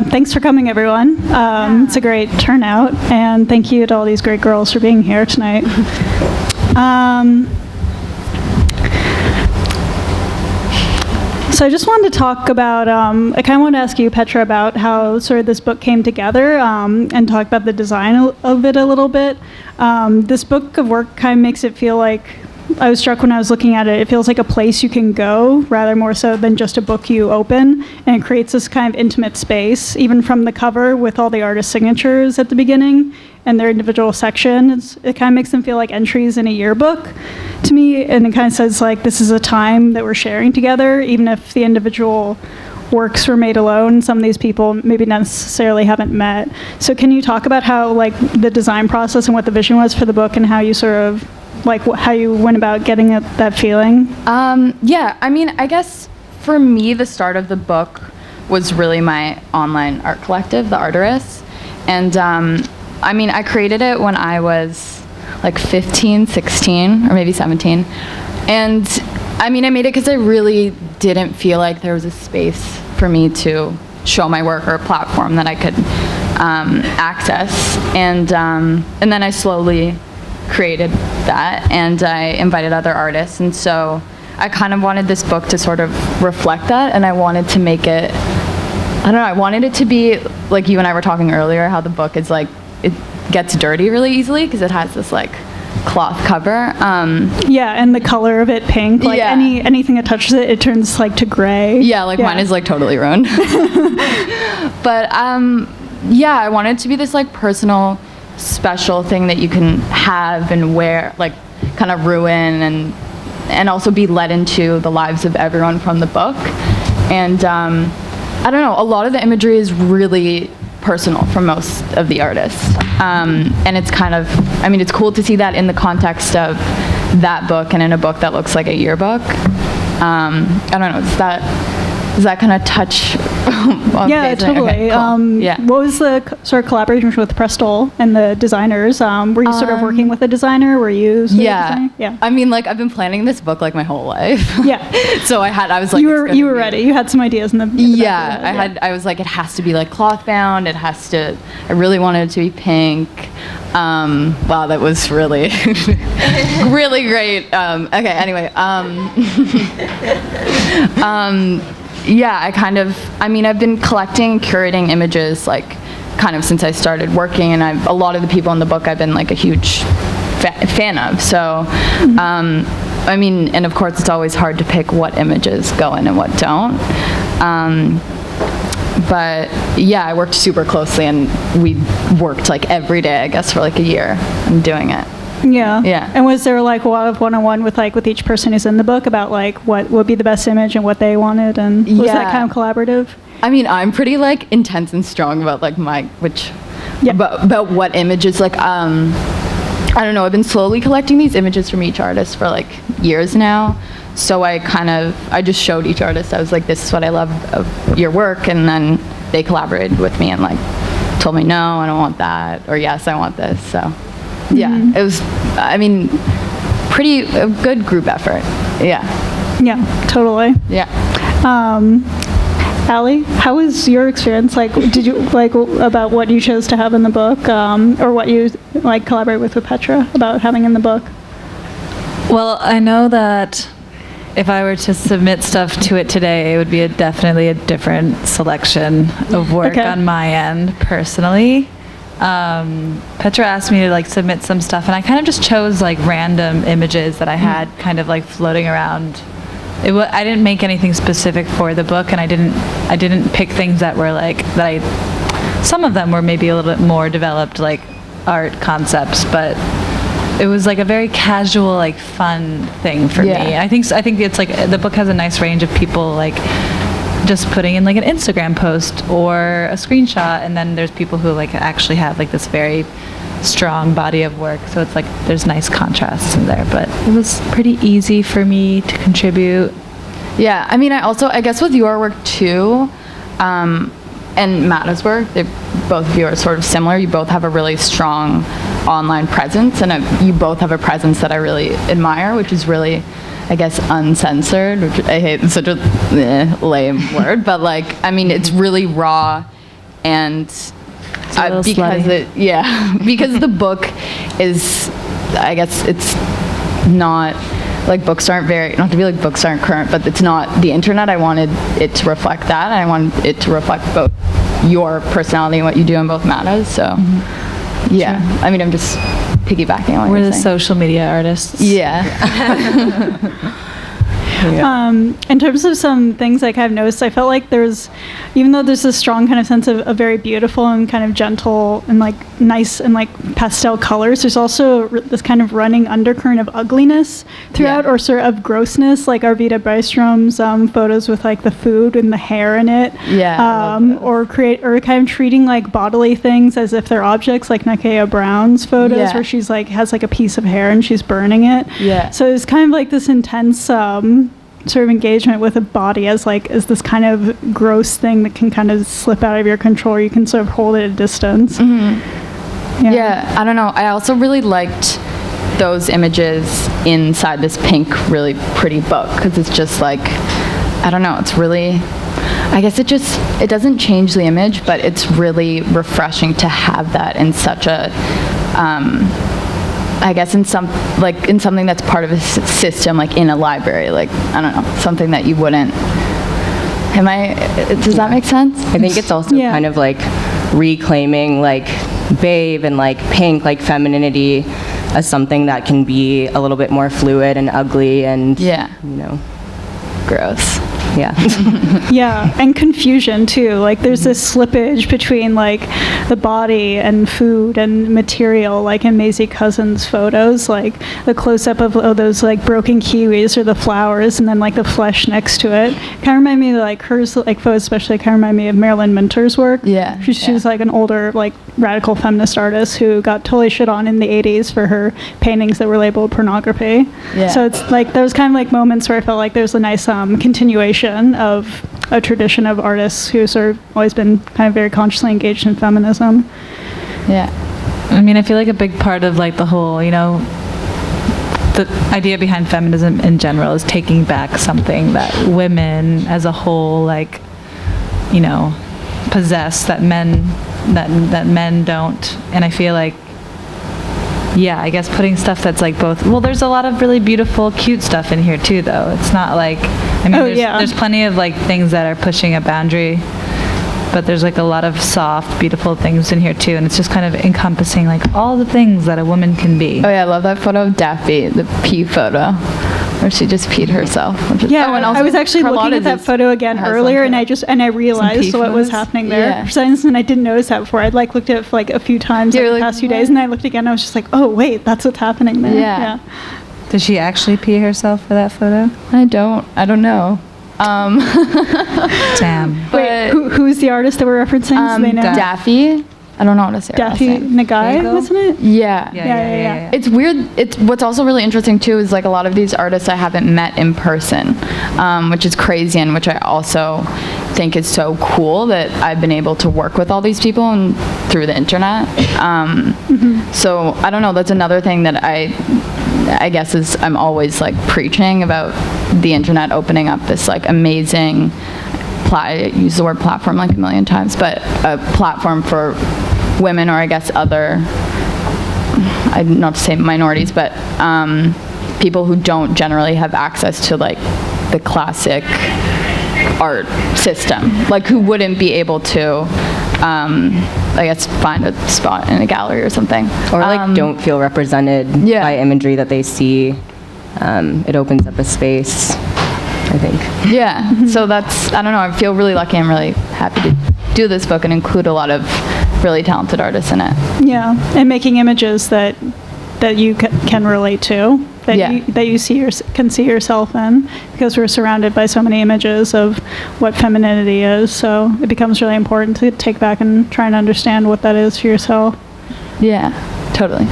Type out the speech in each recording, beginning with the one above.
Thanks for coming, everyone. It's a great turnout, and thank you to all these great girls for being here tonight. So I just wanted to talk about, I kind of wanted to ask you, Petra, about how sort of this book came together, and talk about the design of it a little bit. This book of work kind of makes it feel like, I was struck when I was looking at it, it feels like a place you can go, rather more so than just a book you open, and it creates this kind of intimate space, even from the cover with all the artist signatures at the beginning and their individual sections. It kind of makes them feel like entries in a yearbook to me, and it kind of says like, this is a time that we're sharing together, even if the individual works were made alone. Some of these people maybe necessarily haven't met. So can you talk about how like the design process and what the vision was for the book, and how you sort of like how you went about getting that feeling? Yeah, I mean, I guess for me, the start of the book was really my online art collective, the Arterists. And I mean, I created it when I was like 15, 16, or maybe 17. And I mean, I made it because I really didn't feel like there was a space for me to show my work, or a platform that I could access. And then I slowly created that, and I invited other artists, and so I kind of wanted this book to sort of reflect that, and I wanted to make it, I don't know, I wanted it to be like you and I were talking earlier, how the book is like, it gets dirty really easily because it has this like cloth cover. Yeah, and the color of it pink, like yeah. anything that touches it, it turns like to gray. Yeah, like mine is like totally ruined. But yeah, I wanted it to be this like personal, special thing that you can have and wear, like kind of ruin and also be led into the lives of everyone from the book. And I don't know, a lot of the imagery is really personal for most of the artists. And it's kind of, I mean, it's cool to see that in the context of that book and in a book that looks like a yearbook. I don't know, does that kind of touch on Yeah, totally. Okay, cool. Yeah. What was the sort of collaboration with Prestol and the designers? Were you sort of working with a designer? Were you sort of designing? Yeah. I mean, like, I've been planning this book like my whole life. Yeah. So I was like, you were ready. You had some ideas in the yeah. I was like, it has to be like cloth bound. I really wanted it to be pink. Wow, that was really, really great. Okay, anyway. Yeah, I've been collecting and curating images like kind of since I started working, and a lot of the people in the book I've been like a huge fan of. So, I mean, and of course it's always hard to pick what images go in and what don't. But yeah, I worked super closely, and we worked like every day, I guess, for like a year. I'm doing it. Yeah. Yeah. And was there like a lot of one-on-one with each person who's in the book about like what would be the best image and what they wanted, and was that kind of collaborative? I mean, I'm pretty like intense and strong about like about what images, like I don't know, I've been slowly collecting these images from each artist for like years now. So I just showed each artist, I was like, this is what I love of your work, and then they collaborated with me and like told me, no, I don't want that, or yes, I want this. So yeah, it was, I mean, a good group effort. Yeah. Yeah, totally. Yeah. Allie, how was your experience? Like, did you like about what you chose to have in the book, or what you like collaborate with Petra about having in the book? Well, I know that if I were to submit stuff to it today, it would be definitely a different selection of work on my end, personally. Petra asked me to like submit some stuff, and I kind of just chose like random images that I had kind of like floating around. I didn't make anything specific for the book, and I didn't pick things that were like some of them were maybe a little bit more developed like art concepts, but it was like a very casual, like fun thing for me. I think it's like the book has a nice range of people like just putting in like an Instagram post or a screenshot, and then there's people who like actually have like this very strong body of work, so it's like there's nice contrasts in there, but it was pretty easy for me to contribute. Yeah, I mean, I guess with your work too, and Matta's work, both of you are sort of similar. You both have a really strong online presence, and you both have a presence that I really admire, which is really, I guess, uncensored, which I hate, such a lame word, but like, I mean, it's really raw and little because slutty. because the book is, I guess it's not like books aren't very, not to be like books aren't current, but it's not the internet. I wanted it to reflect that, and I wanted it to reflect both your personality and what you do in both matters. So yeah, sure. I mean, I'm just piggybacking on what we're you're the saying. social media artists. Yeah. In terms of some things like I've noticed, I felt like there's, even though there's this strong kind of sense of a very beautiful and kind of gentle and like nice and like pastel colors, there's also this kind of running undercurrent of ugliness throughout, or sort of grossness, like Arvida Bystrom's photos with like the food and the hair in it, or kind of treating like bodily things as if they're objects, like Nakia Brown's photos where she's like has like a piece of hair and she's burning it. So it's kind of like this intense sort of engagement with a body as this kind of gross thing that can kind of slip out of your control. You can sort of hold it at a distance. Yeah, I don't know. I also really liked those images inside this pink, really pretty book, because it's just like, I don't know, it's really, I guess it doesn't change the image, but it's really refreshing to have that in such a, I guess in something that's part of a system, like in a library, like, I don't know, something that you wouldn't, does that make sense? I think it's also kind of like reclaiming like Babe and like Pink, like femininity as something that can be a little bit more fluid and ugly and, you know, gross. Yeah, and confusion too. Like there's this slippage between like the body and food and material, like in Maisie Cousins' photos, like the close-up of those like broken kiwis or the flowers and then like the flesh next to it. Kind of remind me of like hers, like photos especially kind of remind me of Marilyn Minter's work. She's like an older like radical feminist artist who got totally shit on in the 80s for her paintings that were labeled pornography. So it's like those kind of like moments where I felt like there's a nice continuation of a tradition of artists who sort of always been kind of very consciously engaged in feminism. I mean, I feel like a big part of like the whole, you know, the idea behind feminism in general is taking back something that women as a whole, like, you know, possess that men don't. And I feel like, I guess putting stuff that's like both. Well, there's a lot of really beautiful, cute stuff in here too, though. It's not like, I mean, there's plenty of like things that are pushing a boundary, but there's like a lot of soft, beautiful things in here too, and it's just kind of encompassing like all the things that a woman can be. Oh yeah, I love that photo of Daffy, the pee photo, where she just peed herself. And I was actually looking at that photo again earlier, and I realized what was happening there. For some reason, I didn't notice that before. I'd like looked at it for like a few times the past few days, and I looked again. And I was just like, oh wait, that's what's happening there. Did she actually pee herself for that photo? I don't know. Damn. Wait, who's the artist that we're referencing? They know? Daffy. I don't know how to say her last Daffy name. Nagai, wasn't it? Yeah. It's weird. What's also really interesting too is like a lot of these artists I haven't met in person, which is crazy, and which I also think is so cool that I've been able to work with all these people and through the internet. So I don't know. That's another thing that I guess is I'm always like preaching about the internet opening up this like amazing. I use the word platform like a million times, but a platform for women, or I guess other, not to say minorities, but people who don't generally have access to like the classic art system, like who wouldn't be able to, I guess, find a spot in a gallery or something. Or like don't feel represented by imagery that they see. It opens up a space, I think. So that's, I don't know, I feel really lucky. I'm really happy to do this book and include a lot of really talented artists in it. And making images that you can relate to, that you can see yourself in, because we're surrounded by so many images of what femininity is. So it becomes really important to take back and try and understand what that is for yourself. Yeah, totally.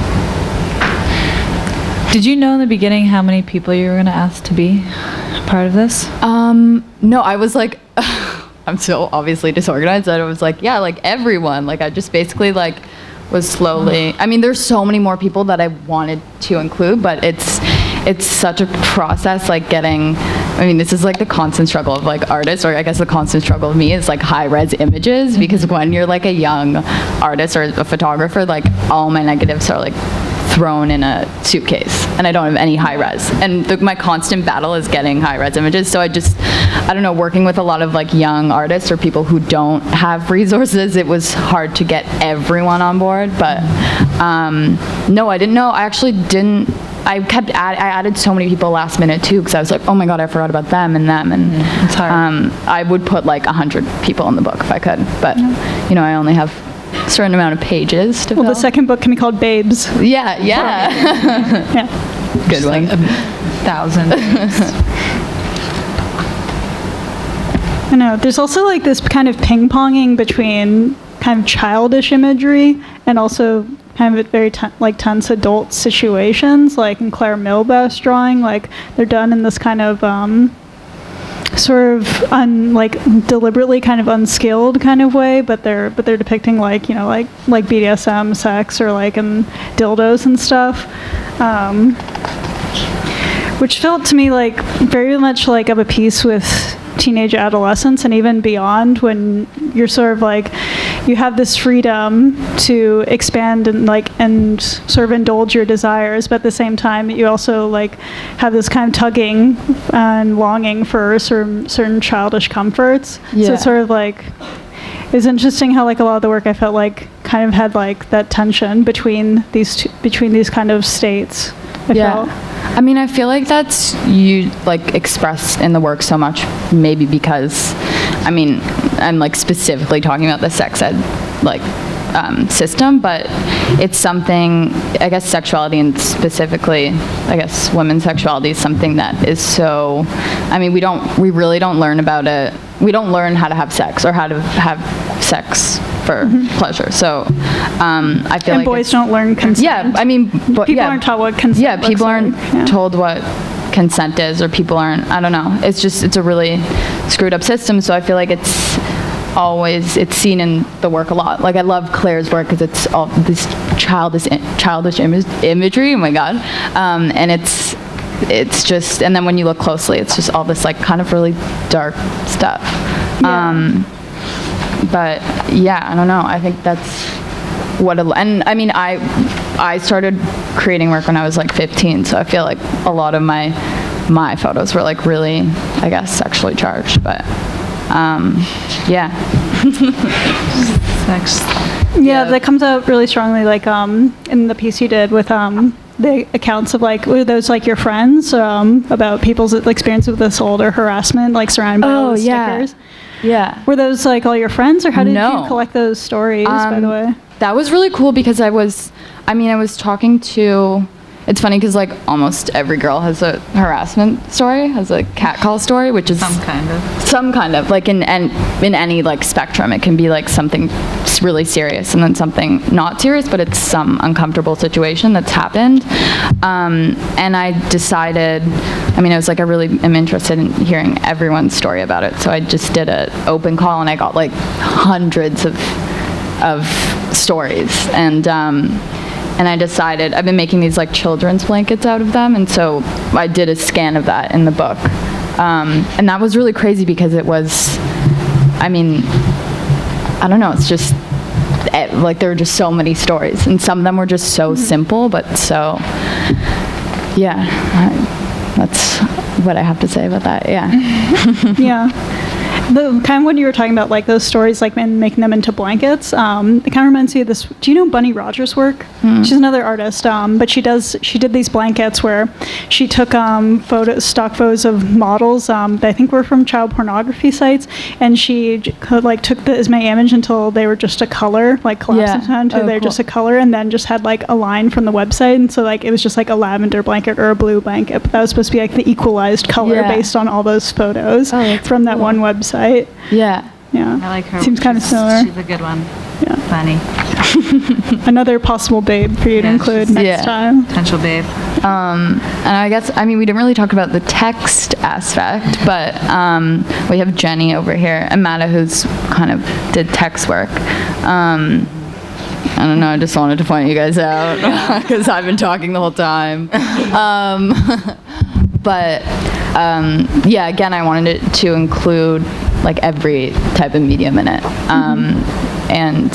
Did you know in the beginning how many people you were going to ask to be part of this? No, I was like, I'm so obviously disorganized that I was like, like everyone. Like I just basically like was slowly, I mean, there's so many more people that I wanted to include, but it's such a process, like getting I mean, this is like the constant struggle of like artists, or I guess the constant struggle of me is like high-res images, because when you're like a young artist or a photographer, like all my negatives are like thrown in a suitcase, and I don't have any high res, and my constant battle is getting high res images. So I don't know, working with a lot of like young artists or people who don't have resources, it was hard to get everyone on board. But no, I didn't know. I actually didn't. I added so many people last minute too, because I was like, oh my god, I forgot about them and them, and it's hard. I would put like 100 people in the book if I could, but you know, I only have a certain amount of pages to fill. The second book can be called Babes. Yeah. Yeah. Good one. Like 1,000 I know. There's also like this kind of ping-ponging between kind of childish imagery and also kind of very tense adult situations. Like in Claire Milba's drawing, like they're done in this kind of sort of deliberately kind of unskilled kind of way, but they're depicting like, you know, like BDSM sex or like in dildos and stuff, which felt to me like very much like of a piece with teenage adolescence and even beyond, when you're sort of like, you have this freedom to expand and sort of indulge your desires, but at the same time you also like have this kind of tugging and longing for certain childish comforts. Yeah. So it's sort of like, it's interesting how like a lot of the work I felt like kind of had like that tension between these kind of states. I felt. I mean, I feel like that's expressed in the work so much, maybe because, I mean, I'm like specifically talking about the sex ed system, but it's something, I guess sexuality, and specifically, I guess women's sexuality, is something that is so, I mean, we really don't learn about it. We don't learn how to have sex or how to have sex for pleasure. So I feel and like boys don't learn consent. Yeah, I mean, people aren't taught what consent. Yeah, people aren't like. told what consent is, or people aren't. I don't know. It's a really screwed up system. So I feel like it's seen in the work a lot. Like I love Claire's work because it's all this childish imagery. Oh my god, and it's just, and then when you look closely, it's just all this like kind of really dark stuff. Yeah. But yeah, I don't know. I think that's what, and I mean, I started creating work when I was like 15, so I feel like a lot of my photos were like really, I guess, sexually charged. But yeah. sex. Yeah, that comes out really strongly, like in the piece you did with the accounts of like, were those like your friends about people's experience with assault or harassment, like surrounded by all the stickers? Yeah. Were those like all your friends, or how did No. you collect those stories, by the way? That was really cool because I was talking to, it's funny because like almost every girl has a harassment story, has a catcall story, which is some kind of like in any like spectrum. It can be like something really serious and then something not serious, but it's some uncomfortable situation that's happened. And I decided, I mean, I was like, I really am interested in hearing everyone's story about it. So I just did an open call, and I got like hundreds of stories. And I decided, I've been making these like children's blankets out of them, and so I did a scan of that in the book. And that was really crazy because it was, I mean, I don't know, it's just, like there were just so many stories, and some of them were just so simple, but so, yeah, that's what I have to say about that, yeah. Yeah. The kind of when you were talking about like those stories, like making them into blankets, it kind of reminds me of this. Do you know Bunny Rogers' work? She's another artist, but she did these blankets where she took stock photos of models that I think were from child pornography sites, and she took as many images until they were just a color, like collapsed them until they were just a color, and then just had like a line from the website, and so like it was just like a lavender blanket or a blue blanket, but that was supposed to be like the equalized color based on all those photos from that one website. Yeah. Yeah. I like her. Seems kind of similar. She's a good one. Yeah. Funny. Another possible babe for you to include next time. Potential babe. And I guess, I mean, we didn't really talk about the text aspect, but we have Jenny over here, and Mata, who's kind of did text work. I don't know, I just wanted to point you guys out because I've been talking the whole time. But yeah, again, I wanted it to include like every type of medium in it. And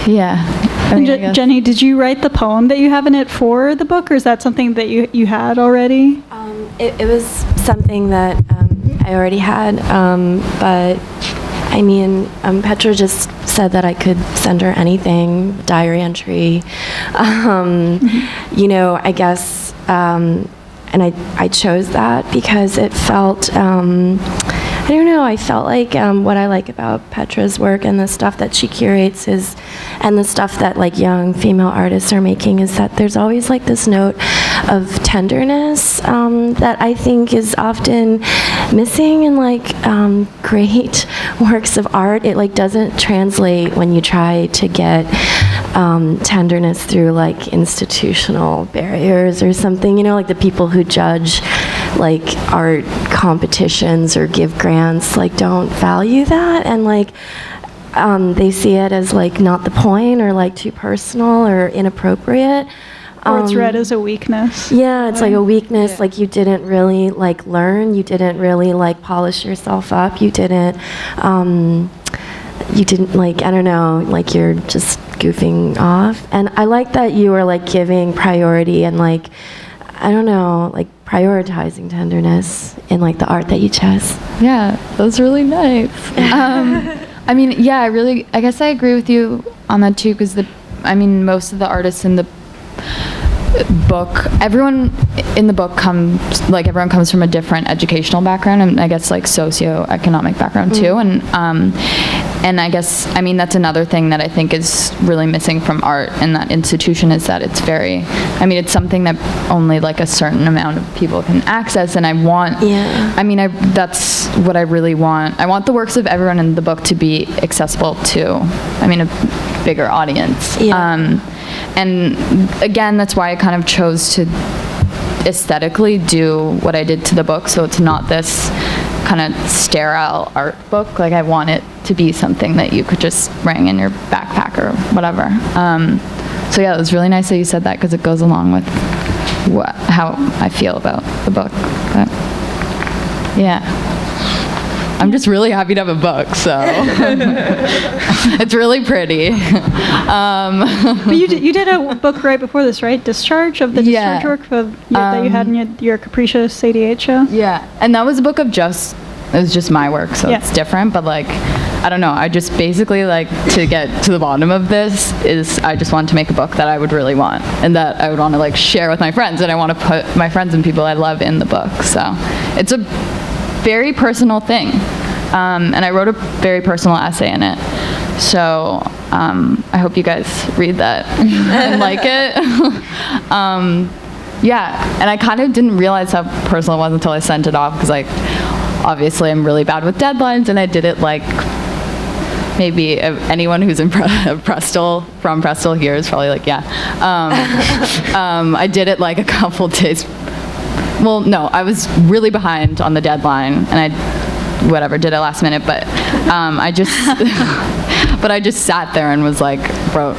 yeah. I mean, Jenny, did you write the poem that you have in it for the book, or is that something that you had already? It was something that I already had, but I mean, Petra just said that I could send her anything, diary entry, you know, I guess, and I chose that because it felt, I don't know, I felt like what I like about Petra's work and the stuff that she curates is, and the stuff that like young female artists are making, is that there's always like this note of tenderness that I think is often missing in like great works of art. It like doesn't translate when you try to get tenderness through like institutional barriers or something, you know, like the people who judge like art competitions or give grants like don't value that, and like they see it as like not the point, or like too personal or inappropriate. Or it's read as a weakness. Yeah, it's like a weakness, like you didn't really like learn, you didn't really like polish yourself up, you didn't like, I don't know, like you're just goofing off. And I like that you were like giving priority and like, I don't know, like prioritizing tenderness in like the art that you chose. Yeah, that was really nice. I mean, yeah, I guess I agree with you on that too, because most of the artists in the book, everyone in the book everyone comes from a different educational background, and I guess like socioeconomic background too, and I guess, that's another thing that I think is really missing from art in that institution, is that it's it's something that only like a certain amount of people can access, and that's what I really want. I want the works of everyone in the book to be accessible to, a bigger audience. Yeah. And again, that's why I kind of chose to aesthetically do what I did to the book, so it's not this kind of sterile art book. Like, I want it to be something that you could just bring in your backpack or whatever. So yeah, it was really nice that you said that, because it goes along with how I feel about the book. But yeah. I'm just really happy to have a book, so it's really pretty. But you did a book right before this, right? Discharge, of the discharge work that you had in your Capricious 88 show? Yeah, and that was a book of it was just my work, so it's different, but like, I don't know, I just basically, like, to get to the bottom of this I just wanted to make a book that I would really want, and that I would want to like share with my friends, and I want to put my friends and people I love in the book, so it's a very personal thing, and I wrote a very personal essay in it, so I hope you guys read that and like it. Yeah, and I kind of didn't realize how personal it was until I sent it off, because like, obviously I'm really bad with deadlines, and I did it like, maybe anyone who's in from Prestel here is probably like, yeah. I did it like a couple days. Well, no, I was really behind on the deadline, and I did it last minute, but I just sat there and was like, wrote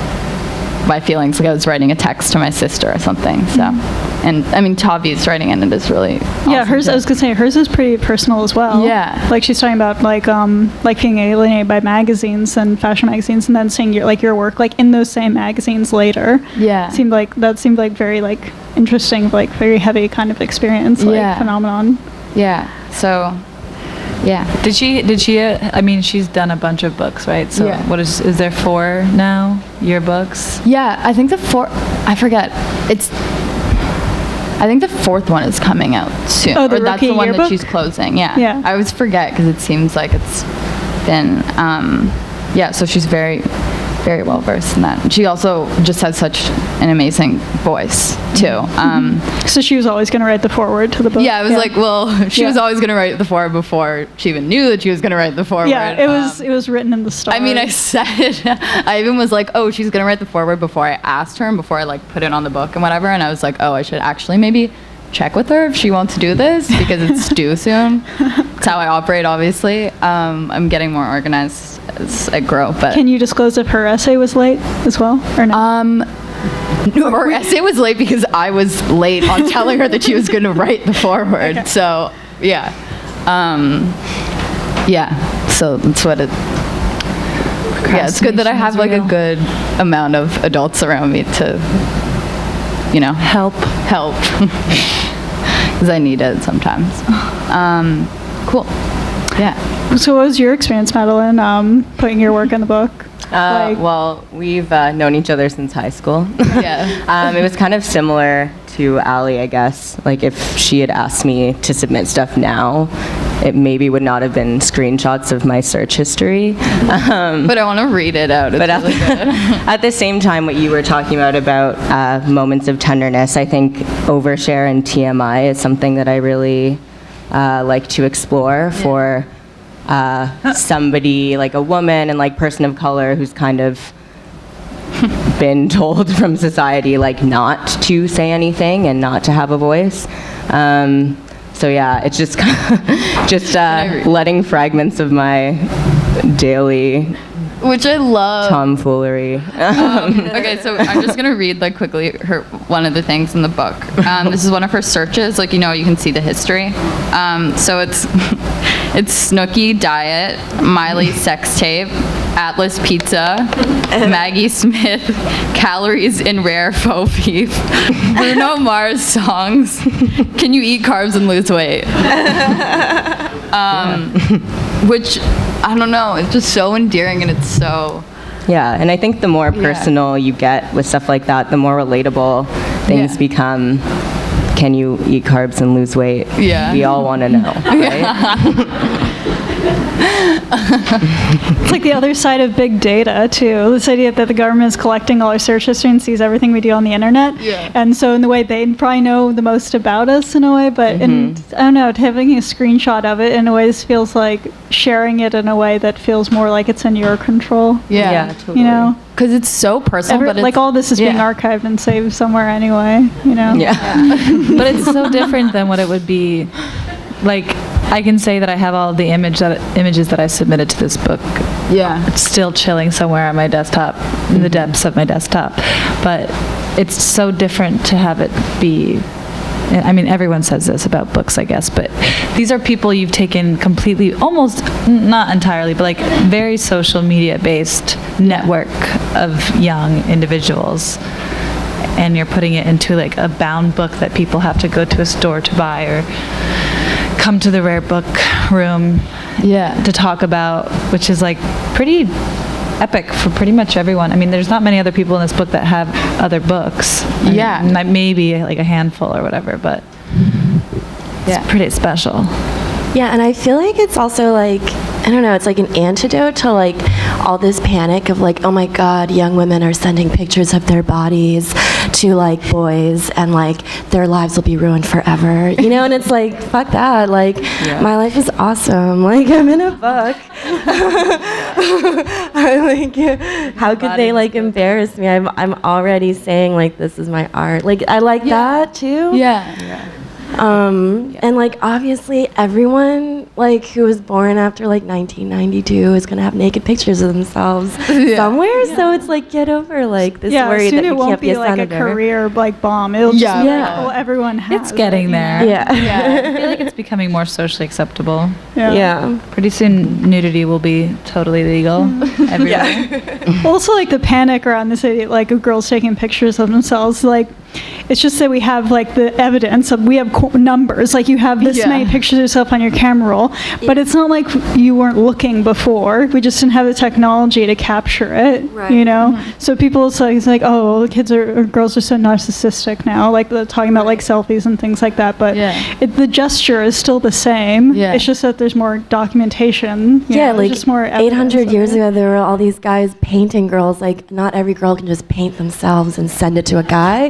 my feelings, like I was writing a text to my sister or something, so. And Tavi's writing in it is really awesome. Yeah, hers, I was gonna say, hers is pretty personal as well. Yeah. Like, she's talking about like being alienated by magazines and fashion magazines, and then seeing your work like in those same magazines later. Yeah. Seemed like very like interesting, like very heavy kind of experience, like phenomenon. Yeah. So, yeah. Did she, she's done a bunch of books, right? So what is there 4 now, your books? Yeah, I think I forget. I think the 4th one is coming out soon. Oh, or that's the one yearbook? that she's closing, yeah. I always forget, because it seems like it's been, so she's very, very well versed in that. She also just has such an amazing voice, too. So she was always going to write the foreword to the book? Yeah, I was like, well, she was always going to write the foreword before she even knew that she was going to write the foreword. Yeah, it was written in the stars. I even was like, oh, she's going to write the foreword before I asked her, and before I like put it on the book and whatever, and I was like, oh, I should actually maybe check with her if she wants to do this, because it's due soon. It's how I operate, obviously. I'm getting more organized as I grow, but... Can you disclose if her essay was late as well, or no? Her essay was late because I was late on telling her that she was going to write the foreword. Okay. So, yeah. So that's what it... Yeah, it's good that I have like a good amount of adults around me to, help. Because I need it sometimes. Cool. Yeah. So what was your experience, Madelyne, putting your work in the book? Well, we've known each other since high school. Yeah. It was kind of similar to Allie, I guess. Like, if she had asked me to submit stuff now, it maybe would not have been screenshots of my search history. But I want to read it out. It's really good. At the same time, what you were talking about moments of tenderness, I think overshare and TMI is something that I really like to explore for somebody, like a woman and like person of color who's kind of been told from society like not to say anything and not to have a voice. So yeah, it's just letting fragments of my daily, which I love, tomfoolery. Okay, so I'm just gonna read like quickly one of the things in the book. This is one of her searches. Like, you can see the history. So it's Snooki diet, Miley sex tape, Atlas pizza, Maggie Smith, calories in rare faux beef, Bruno Mars songs, can you eat carbs and lose weight? Which, I don't know, it's just so endearing and it's so... Yeah, and I think the more personal you get with stuff like that, the more relatable things become. Can you eat carbs and lose weight? Yeah. We all want to know, right? It's like the other side of big data, too. This idea that the government is collecting all our search history and sees everything we do on the internet. Yeah. And so in the way, they probably know the most about us in a way, but I don't know, having a screenshot of it in a way, this feels like sharing it in a way that feels more like it's in your control. Yeah, totally. Because it's so personal, but like all this is being archived and saved somewhere anyway, Yeah. But it's so different than what it would be. Like, I can say that I have all the images that I submitted to this book. Yeah. It's still chilling somewhere on my desktop, in the depths of my desktop. But it's so different to have it be, I mean, everyone says this about books, I guess, but these are people you've taken completely, almost, not entirely, but like very social media based network of young individuals. And you're putting it into like a bound book that people have to go to a store to buy or come to the rare book room to talk about, which is like pretty epic for pretty much everyone. I mean, there's not many other people in this book that have other books. I mean, maybe like a handful or whatever, but it's pretty special. Yeah, and I feel like it's also like, I don't know, it's like an antidote to like all this panic of like, oh my God, young women are sending pictures of their bodies to like boys and like their lives will be ruined forever, and it's like, fuck that, like my life is awesome, like I'm in a book. I'm like, how could they like embarrass me? I'm already saying like this is my art, like I like that too. And like obviously everyone like who was born after like 1992 is gonna have naked pictures of themselves somewhere. So it's like, get over like this worry that you can't be a like senator. a career like bomb. It'll just be like, oh, everyone has. It's getting there. Yeah. I feel like it's becoming more socially acceptable. Yeah. Pretty soon nudity will be totally legal everywhere. Also, like the panic around this idea, like of girls taking pictures of themselves, like it's just that we have like the evidence of, we have numbers, like you have this many pictures of yourself on your camera roll, but it's not like you weren't looking before. We just didn't have the technology to capture it, So people, it's like, oh, kids or girls are so narcissistic now, like they're talking about like selfies and things like that, but the gesture is still the same. It's just that there's more documentation. Like just more 800 years ago, there were all these guys painting girls. Like not every girl can just paint themselves and send it to a guy.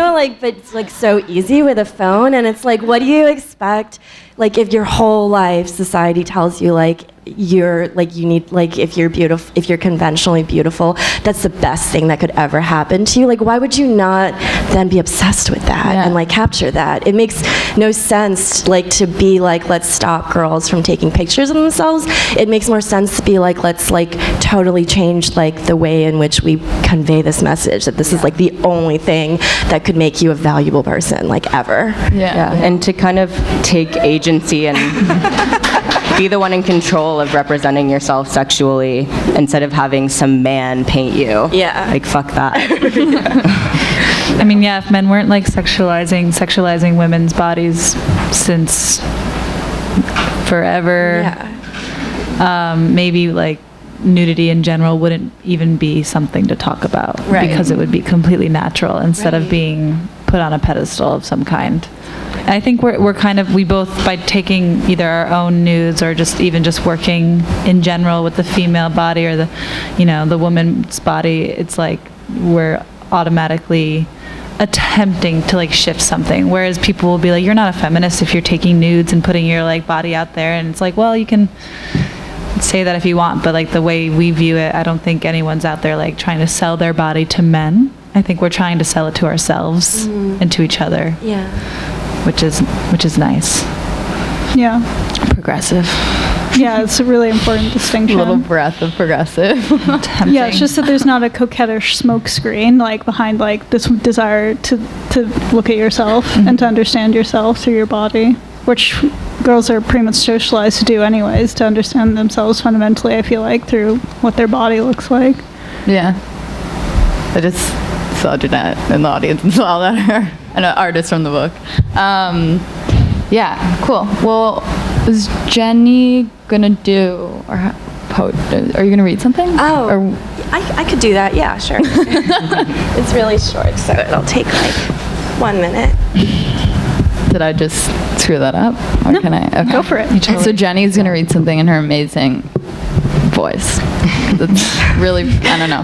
But it's like so easy with a phone, and it's like, what do you expect? Like if your whole life society tells you like you're like, you need, like if you're beautiful, if you're conventionally beautiful, that's the best thing that could ever happen to you. Like why would you not then be obsessed with that and like capture that. It makes no sense like to be like, let's stop girls from taking pictures of themselves. It makes more sense to be like, let's like totally change like the way in which we convey this message, that this is like the only thing that could make you a valuable person like ever. And to kind of take agency and be the one in control of representing yourself sexually instead of having some man paint you. Like, fuck that. I mean, yeah, if men weren't like sexualizing women's bodies since forever, maybe like nudity in general wouldn't even be something to talk about because it would be completely natural instead of being put on a pedestal of some kind. And I think we both, by taking either our own nudes or just working in general with the female body or the woman's body, it's like we're automatically attempting to like shift something, whereas people will be like, you're not a feminist if you're taking nudes and putting your like body out there. And it's like, well, you can say that if you want, but like the way we view it, I don't think anyone's out there like trying to sell their body to men. I think we're trying to sell it to ourselves and to each other. Which is nice. Progressive. It's a really important distinction. A little breath of progressive. Yeah, it's just that there's not a coquettish smoke screen like behind like this desire to look at yourself and to understand yourself through your body, which girls are pretty much socialized to do anyways, to understand themselves fundamentally, I feel like, through what their body looks like. I just saw Jeanette in the audience and saw that her, an artist from the book. Cool. Well, is Jenny gonna do, or are you gonna read something? I could do that, yeah, sure. It's really short, so it'll take like 1 minute. Did I just screw that up? Or No, can I? Okay. go for it. So Jenny's gonna read something in her amazing voice. That's really, I don't know.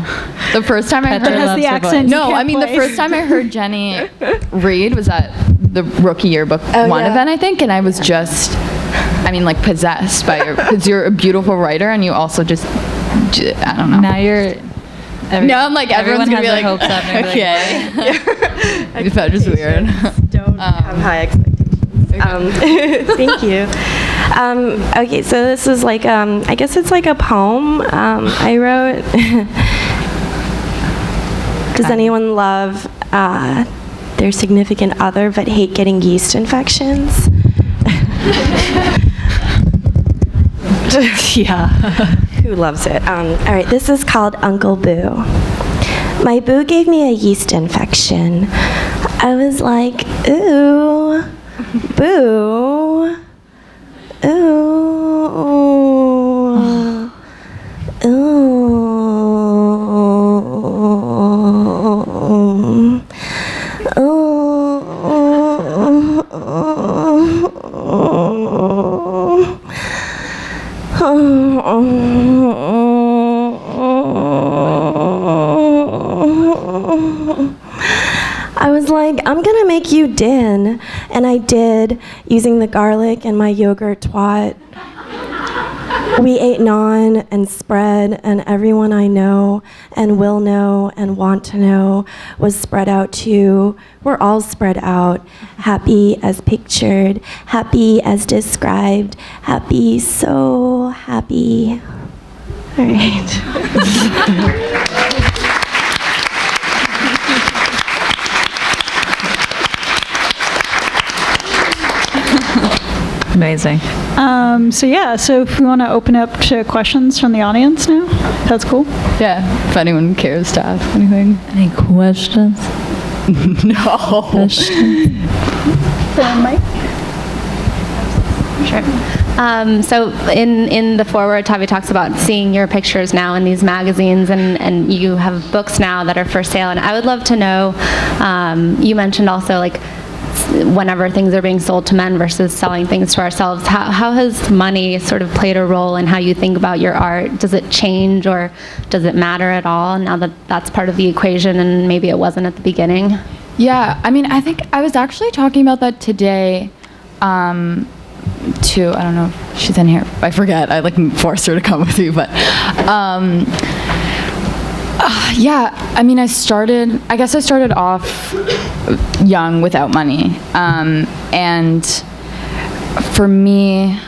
The first time I heard has the accent. No, I mean the first time I heard Jenny read was at the rookie yearbook event, I think, and I was just, like possessed by your, because you're a beautiful writer and you also just, I don't know. Now you're. Now I'm like, everyone's gonna be like, hopes up and okay. I felt just weird. Don't have high expectations. Thank you. Okay, so this is like, I guess it's like a poem I wrote. Does anyone love their significant other but hate getting yeast infections? Yeah. Who loves it? All right, this is called Uncle Boo. My boo gave me a yeast infection. I was like, ooh, boo, ooh, I was like, I'm gonna make you din, and I did, using the garlic and my yogurt twat. We ate naan and spread, and everyone I know and will know and want to know was spread out too. We're all spread out, happy as pictured, happy as described, happy, so happy. All right. Amazing. So if we want to open up to questions from the audience now, that's cool. Yeah, if anyone cares to ask anything. Any questions? No. Mike? Sure. So in the foreword, Tavi talks about seeing your pictures now in these magazines, and you have books now that are for sale. And I would love to know, you mentioned also like whenever things are being sold to men versus selling things to ourselves, how has money sort of played a role in how you think about your art? Does it change or does it matter at all now that that's part of the equation and maybe it wasn't at the beginning? Yeah, I think I was actually talking about that today to, I don't know if she's in here, I forget, I like forced her to come with you, but Yeah, I mean, I guess I started off young without money. And for me,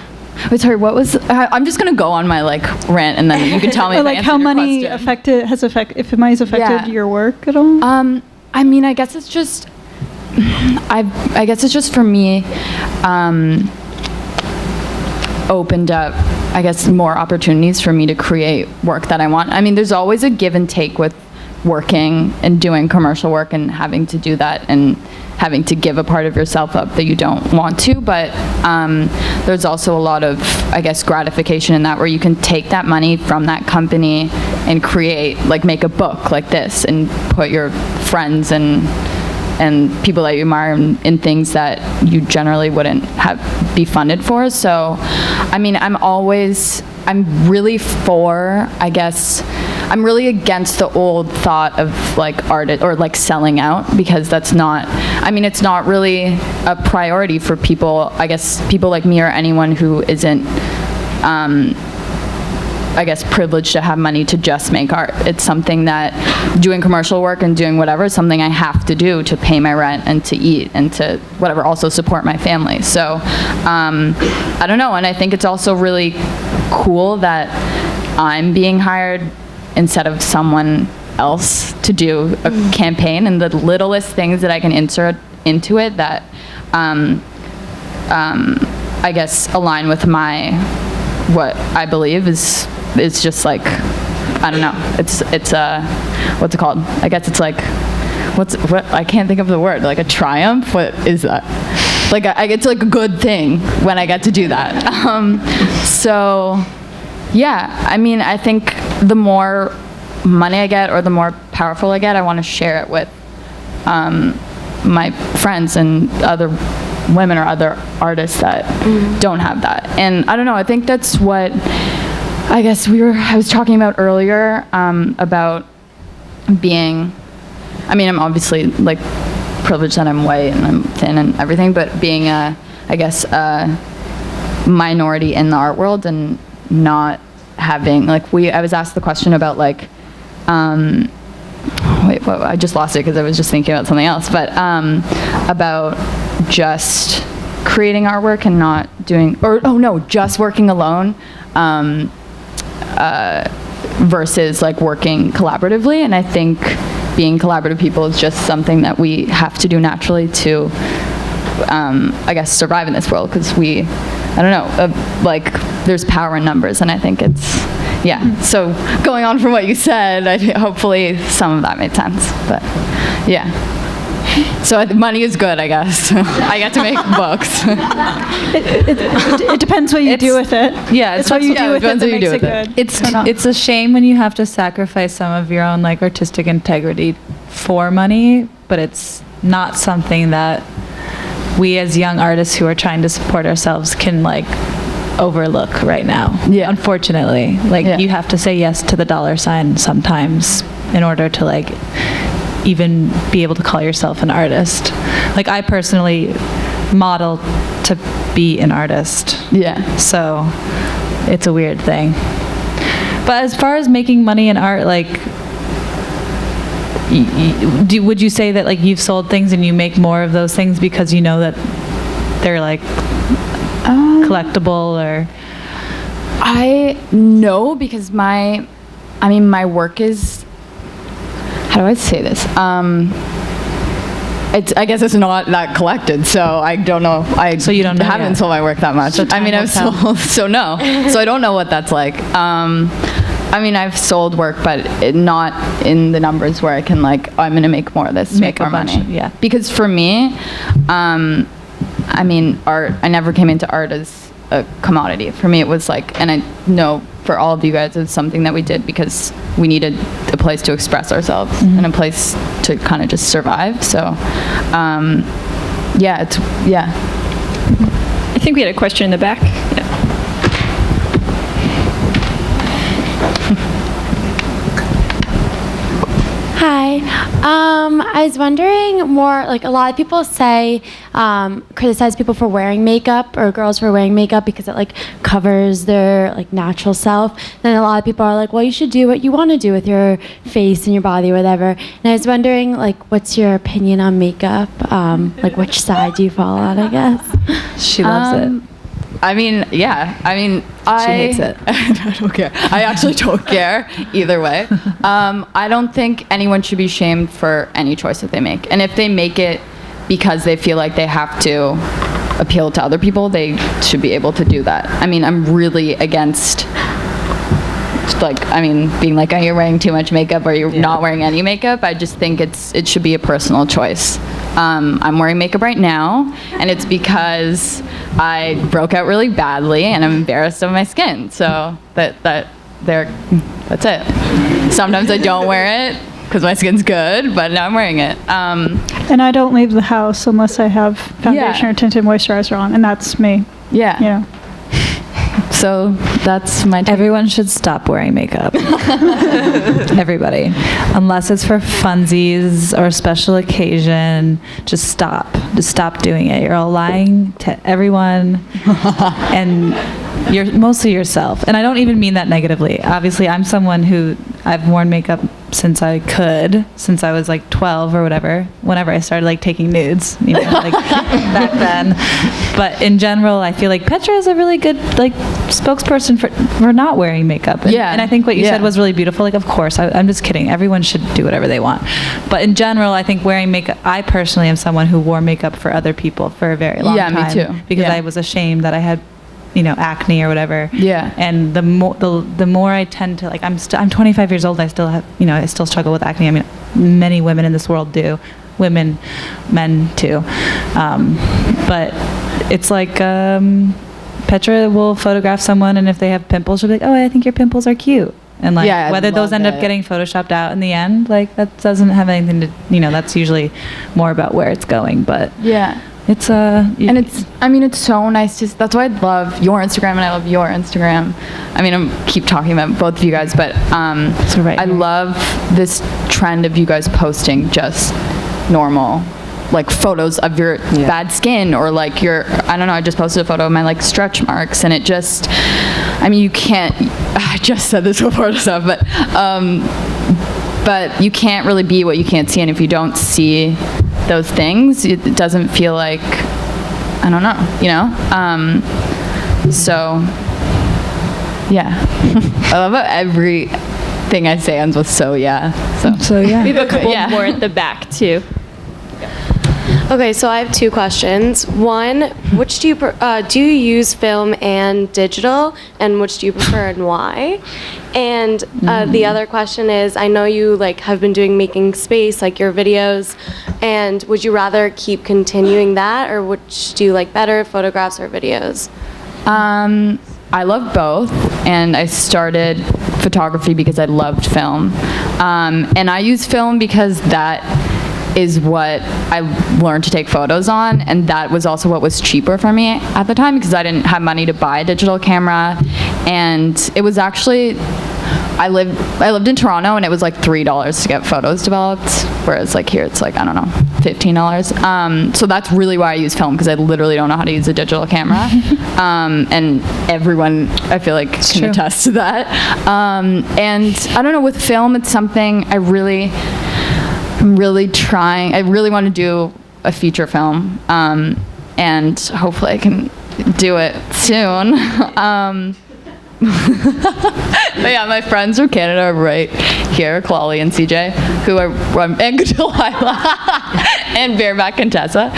wait, sorry, what was, I'm just going to go on my like rant and then you can tell me if I like answered how your money question. if money's affected your work at all? I mean, I guess it's just, I guess it's just for me, opened up, I guess, more opportunities for me to create work that I want. I mean, there's always a give and take with working and doing commercial work and having to do that and having to give a part of yourself up that you don't want to, but there's also a lot of, I guess, gratification in that where you can take that money from that company and create, like make a book like this and put your friends and people that you admire in things that you generally wouldn't be funded for. So, I mean, I'm really for, I guess, I'm really against the old thought of like art or like selling out, because that's not, I mean, it's not really a priority for people, I guess, people like me or anyone who isn't, I guess, privileged to have money to just make art. It's something that doing commercial work and doing whatever is something I have to do to pay my rent and to eat and to whatever, also support my family. So I don't know, and I think it's also really cool that I'm being hired instead of someone else to do a campaign, and the littlest things that I can insert into it that I guess align with what I believe is just like, I don't know, it's what's it called? I guess it's like, what I can't think of the word, like a triumph? What is that? Like it's like a good thing when I get to do that. So yeah, I mean, I think the more money I get or the more powerful I get, I want to share it with my friends and other women or other artists that don't have that. And I don't know, I think that's what I guess I was talking about earlier, about being, I mean, I'm obviously like privileged that I'm white and I'm thin and everything, but being a minority in the art world and not having, like, I was asked the question about like, wait, I just lost it because I was just thinking about something else, but about just creating artwork and not doing, just working alone, versus like working collaboratively. And I think being collaborative people is just something that we have to do naturally to, I guess, survive in this world, because I don't know, like there's power in numbers, and I think it's, yeah. So going on from what you said, hopefully some of that made sense, but yeah. So money is good, I guess. I get to make books. It depends what you do with it. Yeah, it's what you do with it that makes it good. It's a shame when you have to sacrifice some of your own like artistic integrity for money, but it's not something that we as young artists who are trying to support ourselves can like overlook right now. Yeah. Unfortunately, like you have to say yes to the dollar sign sometimes in order to like even be able to call yourself an artist. Like I personally model to be an artist. Yeah. So it's a weird thing. But as far as making money in art, like would you say that like you've sold things and you make more of those things because you know that they're like collectible, or? I know, because my work is, how do I say this? I guess it's not that collected, so I don't know. So you don't know haven't yet. sold my work that much. So I mean, I've sold, so I don't know what that's like. I mean, I've sold work, but not in the numbers where I can like, I'm gonna make more of this, make more money. Yeah. Because for me, I mean, art, I never came into art as a commodity. For me, it was like, and I know for all of you guys, it's something that we did because we needed a place to express ourselves and a place to kind of just survive. So, yeah. I think we had a question in the back. Yeah. Hi. Hi. I was wondering more, like a lot of people say, criticize people for wearing makeup or girls for wearing makeup because it like covers their like natural self. Then a lot of people are like, well, you should do what you want to do with your face and your body or whatever. And I was wondering, like, what's your opinion on makeup? Like which side do you fall on, I guess? She loves it. I mean, yeah. I mean, She hates it. I don't care. I actually don't care either way. I don't think anyone should be shamed for any choice that they make. And if they make it because they feel like they have to appeal to other people, they should be able to do that. I mean, I'm really against, like, I mean, being like, oh, you're wearing too much makeup or you're not wearing any makeup. I just think it should be a personal choice. I'm wearing makeup right now, and it's because I broke out really badly and I'm embarrassed of my skin. So that's it. Sometimes I don't wear it because my skin's good, but now I'm wearing it. And I don't leave the house unless I have foundation or tinted moisturizer on, and that's me. Yeah. You know. So that's my take. Everyone should stop wearing makeup. Everybody. Unless it's for funsies or a special occasion, just stop. Just stop doing it. You're all lying to everyone and you're mostly yourself. And I don't even mean that negatively. Obviously, I'm someone who I've worn makeup since I was like 12 or whatever, whenever I started like taking nudes, you know, like back then. But in general, I feel like Petra is a really good like spokesperson for not wearing makeup. And I think what you said was really beautiful. Like, of course, I'm just kidding. Everyone should do whatever they want. But in general, I think wearing makeup, I personally am someone who wore makeup for other people for a very long time. Yeah, me too. Because I was ashamed that I had, you know, acne or whatever. Yeah. And the more I tend to, like, I'm 25 years old, I still have, you know, I still struggle with acne. I mean, many women in this world do. Women, men too. But it's like, Petra will photograph someone, and if they have pimples, she'll be like, oh, I think your pimples are cute. And like, whether those end up getting photoshopped out in the end, like, that doesn't have anything to, you know, that's usually more about where it's going. But yeah. It's and it's so nice to, that's why I love your Instagram and I love your Instagram. I mean, I keep talking about both of you guys, but I love this trend of you guys posting just normal, like, photos of your bad skin, or like your, I don't know, I just posted a photo of my like stretch marks, and it just, I mean, you can't, I just said this before to stuff, but you can't really be what you can't see, and if you don't see those things, it doesn't feel like, I don't know, you know? So, yeah. I love how everything I say ends with so yeah. So yeah. We have a couple more at the back, too. Okay, so I have two questions. One, which do you use film and digital, and which do you prefer and why? And the other question is, I know you like have been doing Making Space, like your videos, and would you rather keep continuing that, or which do you like better, photographs or videos? I love both, and I started photography because I loved film. And I use film because that is what I learned to take photos on, and that was also what was cheaper for me at the time because I didn't have money to buy a digital camera. And it was actually, I lived in Toronto, and it was like $3 to get photos developed, whereas like here it's like, I don't know, $15. So that's really why I use film, because I literally don't know how to use a digital camera. And everyone, I feel like, can attest to that. And I don't know, with film, it's something I'm really trying. I really want to do a feature film, and hopefully I can do it soon. But yeah, my friends from Canada are right here, Claudia and CJ, who are and Delilah and Bareback Contessa,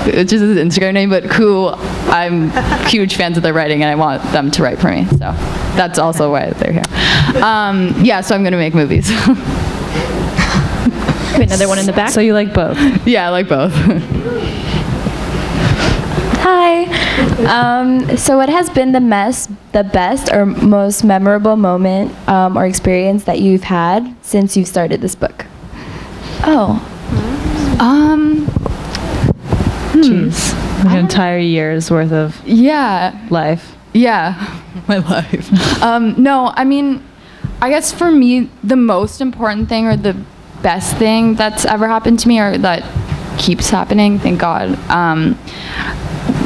which is his Instagram name, but who I'm huge fans of their writing, and I want them to write for me. So that's also why they're here. Yeah, so I'm gonna make movies. Another one in the back. So you like both? Yeah, I like both. Hi. So what has been the best or most memorable moment or experience that you've had since you've started this book? Jeez. An entire year's worth of life. Yeah, my life. No, I mean, I guess for me, the most important thing, or the best thing that's ever happened to me, or that keeps happening, thank God,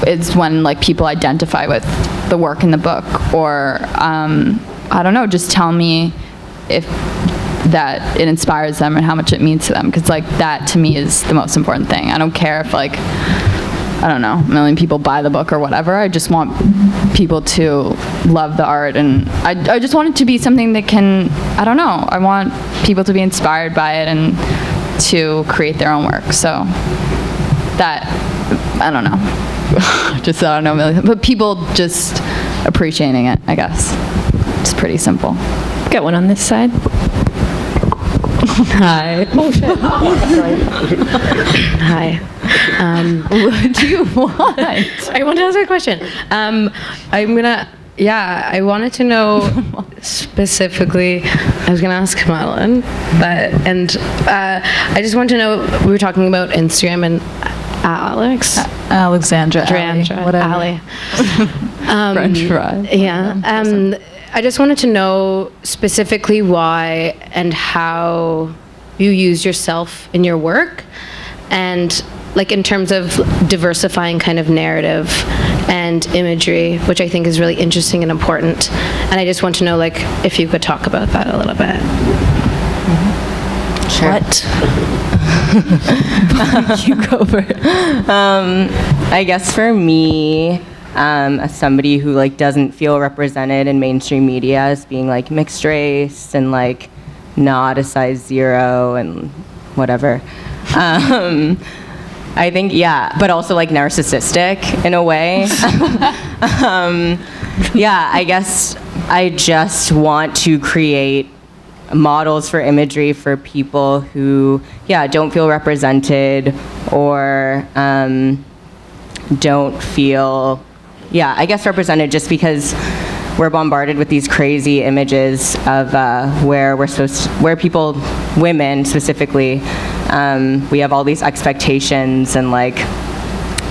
is when like people identify with the work in the book, or I don't know, just tell me if that it inspires them and how much it means to them, because like that to me is the most important thing. I don't care if like, I don't know, a million people buy the book or whatever. I just want people to love the art, and I just want it to be something that can, I don't know, I want people to be inspired by it and to create their own work. So that, I don't know, just, I don't know, but people just appreciating it, I guess. It's pretty simple. Got one on this side. Hi. Oh, shit. Hi. What do you want? I want to ask a question. I wanted to know specifically, I was going to ask Madelyne, I just want to know, we were talking about Instagram and Alexandra, Ali. French fry. Yeah. I just wanted to know specifically why and how you use yourself in your work, and like in terms of diversifying kind of narrative and imagery, which I think is really interesting and important. And I just want to know, like, if you could talk about that a little bit. Sure. What? You go first. I guess for me, as somebody who like doesn't feel represented in mainstream media as being like mixed race and like not a size 0 and whatever, I think, yeah, but also like narcissistic in a way. Yeah, I guess I just want to create models for imagery for people who, yeah, don't feel represented or don't feel, yeah, I guess represented, just because we're bombarded with these crazy images of where people, women specifically, we have all these expectations, and like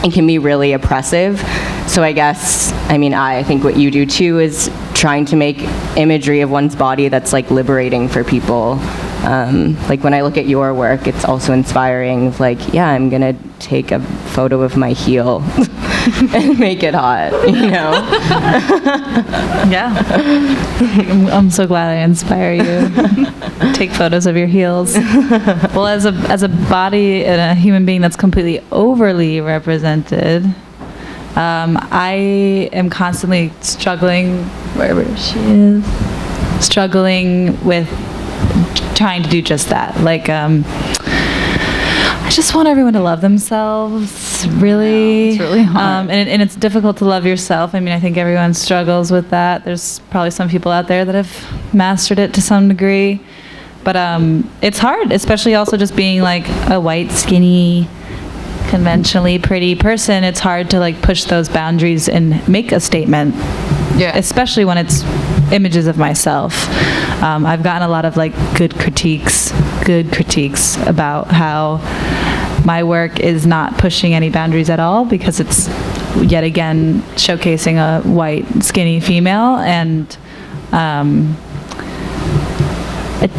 it can be really oppressive. So I guess, I think what you do too is trying to make imagery of one's body that's like liberating for people. Like when I look at your work, it's also inspiring. Like, yeah, I'm gonna take a photo of my heel and make it hot, you know? Yeah. I'm so glad I inspire you. Take photos of your heels. Well, as a body and a human being that's completely overly represented, I am constantly struggling, wherever she is, struggling with trying to do just that. Like, I just want everyone to love themselves, really. It's really hard. And it's difficult to love yourself. I think everyone struggles with that. There's probably some people out there that have mastered it to some degree. But it's hard, especially also just being like a white, skinny, conventionally pretty person. It's hard to like push those boundaries and make a statement. Yeah. Especially when it's images of myself. I've gotten a lot of like good critiques about how my work is not pushing any boundaries at all, because it's yet again showcasing a white, skinny female, and it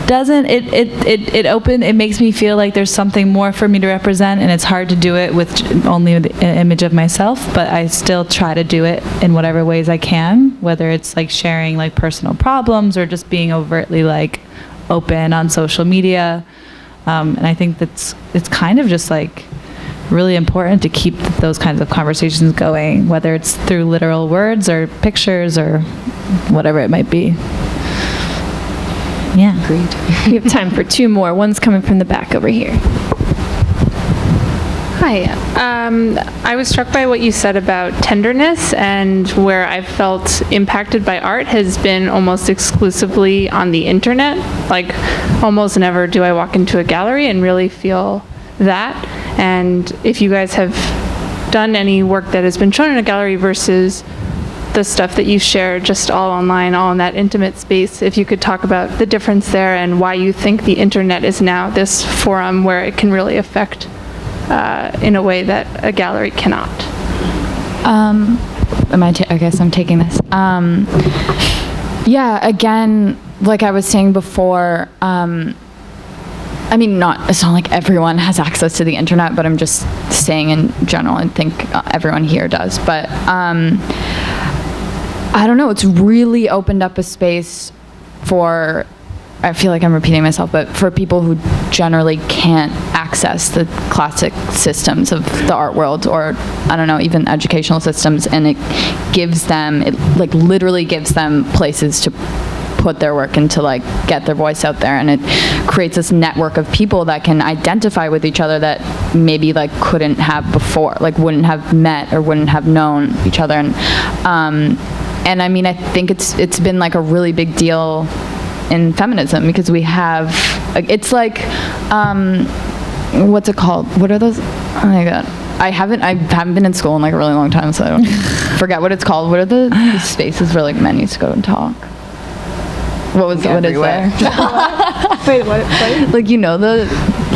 makes me feel like there's something more for me to represent, and it's hard to do it with only an image of myself, but I still try to do it in whatever ways I can, whether it's like sharing like personal problems or just being overtly like open on social media. And I think it's kind of just like really important to keep those kinds of conversations going, whether it's through literal words or pictures or whatever it might be. Yeah. Agreed. We have time for 2 more. One's coming from the back over here. Hi. I was struck by what you said about tenderness, and where I've felt impacted by art has been almost exclusively on the internet. Like, almost never do I walk into a gallery and really feel that. And if you guys have done any work that has been shown in a gallery versus the stuff that you share just all online, all in that intimate space, if you could talk about the difference there and why you think the internet is now this forum where it can really affect in a way that a gallery cannot. I guess I'm taking this. Yeah, again, like I was saying before, I mean, it's not like everyone has access to the internet, but I'm just saying in general, I think everyone here does. But I don't know, it's really opened up a space for, I feel like I'm repeating myself, but for people who generally can't access the classic systems of the art world, or I don't know, even educational systems, and it like literally gives them places to put their work and to like get their voice out there, and it creates this network of people that can identify with each other that maybe like couldn't have before, like wouldn't have met or wouldn't have known each other. And I mean, I think it's been like a really big deal in feminism, because we have, it's like, what's it called? What are those? Oh my God. I haven't been in school in like a really long time, so I don't forget what it's called. What are the spaces where like men used to go and talk? What is there? Wait, what? Like, you know, the,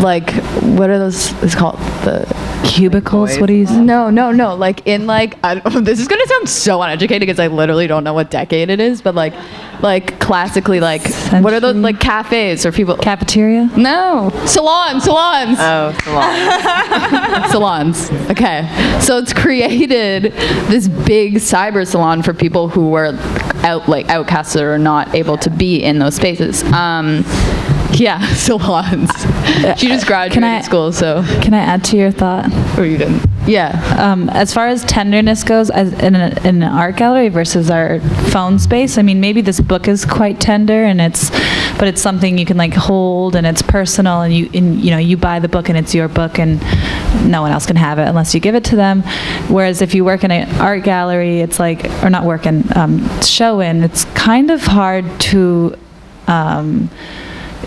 like, what are those, it's called the cubicles? What do you say? No, like in like, this is gonna sound so uneducated because I literally don't know what decade it is, but like classically, like, Century? What are those, like cafes or people? Cafeteria? No, salons. Oh, salons. Salons. Okay, so it's created this big cyber salon for people who were outcasts or not able to be in those spaces. Yeah, salons. She just graduated school, so. Can I add to your thought? Or you didn't? Yeah. As far as tenderness goes, as in an art gallery versus our phone space, I mean, maybe this book is quite tender, but it's something you can like hold, and it's personal, and you buy the book and it's your book, and no one else can have it unless you give it to them. Whereas if you work in an art gallery, it's like, or not work in, show in, it's kind of hard to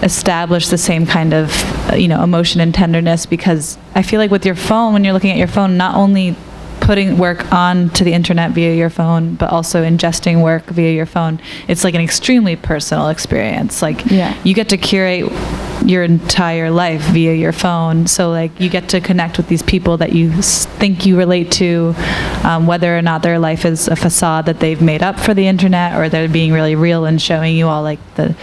establish the same kind of emotion and tenderness, because I feel like with your phone, when you're looking at your phone, not only putting work onto the internet via your phone, but also ingesting work via your phone, it's like an extremely personal experience. Like, you get to curate your entire life via your phone, so like you get to connect with these people that you think you relate to, whether or not their life is a facade that they've made up for the internet, or they're being really real and showing you all like the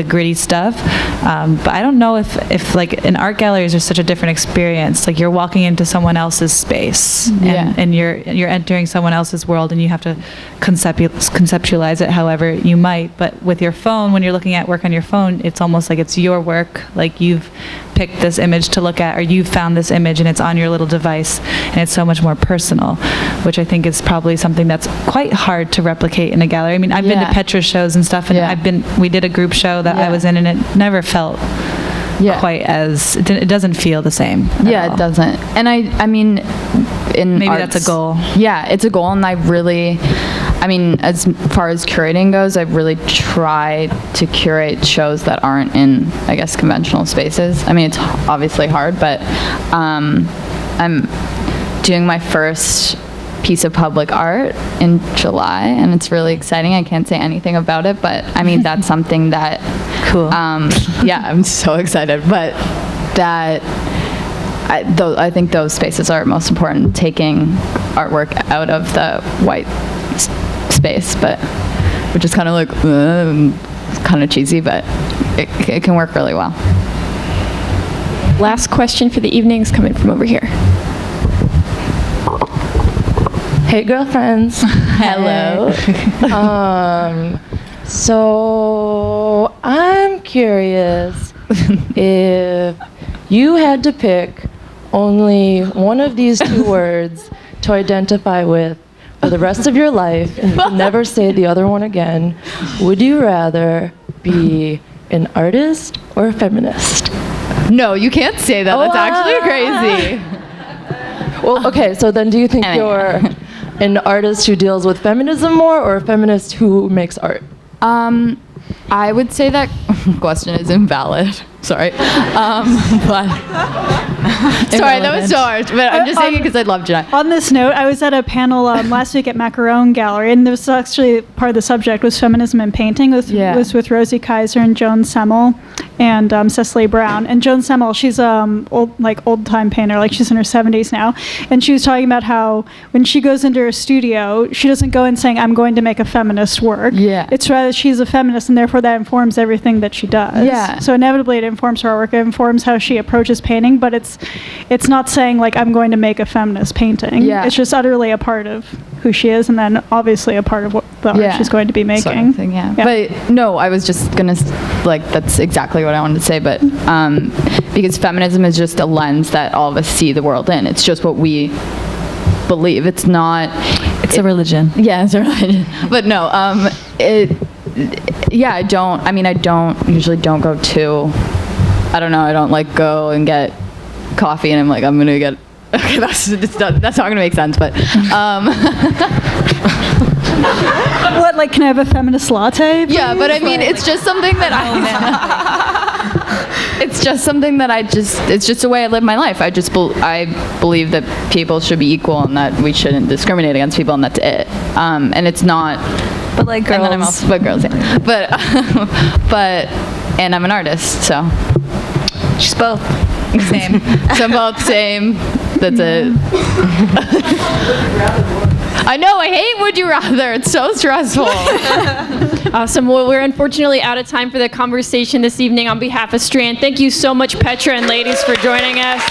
gritty stuff. But I don't know if like an art gallery is just such a different experience. Like, you're walking into someone else's space, and you're entering someone else's world, and you have to conceptualize it however you might. But with your phone, when you're looking at work on your phone, it's almost like it's your work. Like, you've picked this image to look at, or you've found this image and it's on your little device, and it's so much more personal, which I think is probably something that's quite hard to replicate in a gallery. I mean, I've been to Petra we did a group show that I was in, and it never felt quite as, it doesn't feel the same. Yeah, it doesn't. And I mean, in maybe arts, that's a goal. Yeah, it's a goal, and I mean, as far as curating goes, I really try to curate shows that aren't in, I guess, conventional spaces. I mean, it's obviously hard, but I'm doing my first piece of public art in July, and it's really exciting. I can't say anything about it, but I mean, that's something that, cool. Yeah, I'm so excited, but that, I think those spaces are most important, taking artwork out of the white space, but which is kind of like kind of cheesy, but it can work really well. Last question for the evening is coming from over here. Hey, girlfriends. Hello. So I'm curious if you had to pick only one of these two words to identify with for the rest of your life, and you can never say the other one again, would you rather be an artist or a feminist? No, you can't say that. That's actually crazy. Well, okay, so then do you think you're an artist who deals with feminism more, or a feminist who makes art? I would say that question is invalid. Sorry. But Sorry, that was so harsh, but I'm just saying it because I love Jenny. On this note, I was at a panel last week at Macaron Gallery, and this was actually part of the subject was feminism in painting. It was with Rosie Kaiser and Joan Semmel and Cecily Brown. And Joan Semmel, she's old-time painter, like she's in her 70s now. And she was talking about how when she goes into her studio, she doesn't go in saying, I'm going to make a feminist work. Yeah. It's rather she's a feminist, and therefore that informs everything that she does. Yeah. So inevitably it informs her work, it informs how she approaches painting, but it's not saying, like, I'm going to make a feminist painting. Yeah. It's just utterly a part of who she is, and then obviously a part of what the art she's going to be making. Sort of thing, yeah. But no, I was just gonna that's exactly what I wanted to say. But because feminism is just a lens that all of us see the world in. It's just what we believe. It's not. It's a religion. Yeah, it's a religion. But no, I don't usually don't go to. I don't know. I don't like go and get coffee, and I'm like, I'm gonna get. Okay, that's not gonna make sense, but. What, like, can I have a feminist latte, please? Yeah, but I mean, it's just something that it's just something that it's just a way I live my life. I believe that people should be equal and that we shouldn't discriminate against people, and that's it. And it's not. But like girls. And then I'm also, but girls, yeah. But and I'm an artist, so. She's both. Same. So I'm both same. That's it. I know, I hate Would You Rather. It's so stressful. Awesome. Well, we're unfortunately out of time for the conversation this evening. On behalf of Strand, thank you so much, Petra and ladies, for joining us.